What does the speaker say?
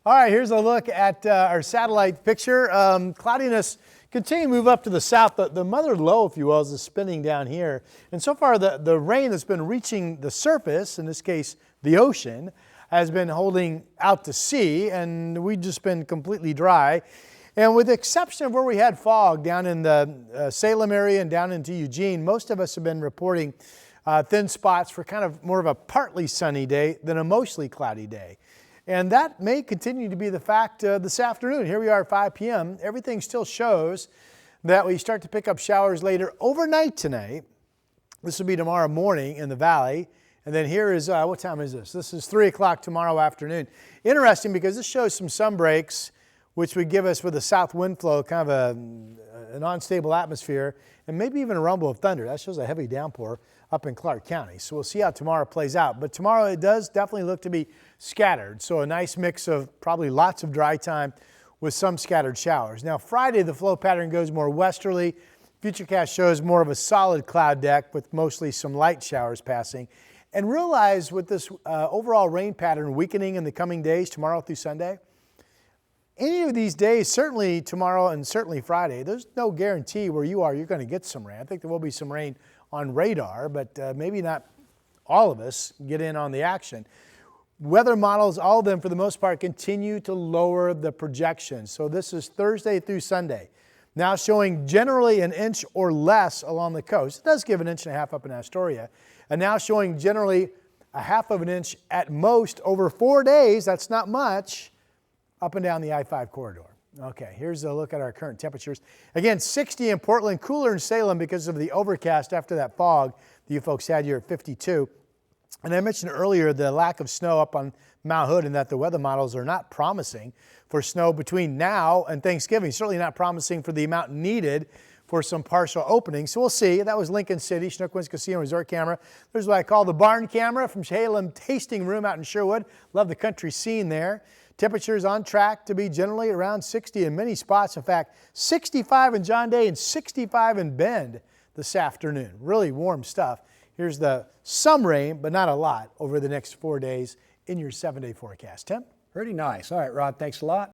All right, here's a look at our satellite picture. Cloudiness continuing to move up to the south. The mother low, if you will, is spinning down here. And so far, the rain that's been reaching the surface, in this case, the ocean, has been holding out to sea, and we've just been completely dry. And with the exception of where we had fog down in the Salem area and down into Eugene, most of us have been reporting thin spots for kind of more of a partly sunny day than a mostly cloudy day. And that may continue to be the fact this afternoon. Here we are at 5 p.m. Everything still shows that we start to pick up showers later overnight tonight. This will be tomorrow morning in the valley. And then here is, what time is this? This is 3 o'clock tomorrow afternoon. Interesting because this shows some sun breaks, which would give us, with a south wind flow, kind of an unstable atmosphere, and maybe even a rumble of thunder. That shows a heavy downpour up in Clark County. So we'll see how tomorrow plays out. But tomorrow it does definitely look to be scattered. So a nice mix of probably lots of dry time with some scattered showers. Now Friday, the flow pattern goes more westerly. Futurecast shows more of a solid cloud deck with mostly some light showers passing. And realize with this overall rain pattern weakening in the coming days, tomorrow through Sunday, any of these days, certainly tomorrow and certainly Friday, there's no guarantee where you are you're going to get some rain. I think there will be some rain on radar, but maybe not all of us get in on the action. Weather models, all of them for the most part, continue to lower the projections. So this is Thursday through Sunday. Now showing generally an inch or less along the coast. It does give an inch and a half up in Astoria. And now showing generally a half of an inch at most over 4 days. That's not much. Up and down the I-5 corridor. Okay, here's a look at our current temperatures. Again, 60 in Portland, cooler in Salem because of the overcast after that fog that you folks had here at 52. And I mentioned earlier the lack of snow up on Mount Hood and that the weather models are not promising for snow between now and Thanksgiving. Certainly not promising for the amount needed for some partial opening. So we'll see. That was Lincoln City, Chinook Winds Casino Resort camera. There's what I call the barn camera from Salem Tasting Room out in Sherwood. Love the country scene there. Temperatures on track to be generally around 60 in many spots. In fact, 65 in John Day and 65 in Bend this afternoon. Really warm stuff. Here's some rain, but not a lot over the next 4 days in your 7-day forecast. Tim? Pretty nice. All right, Rod, thanks a lot.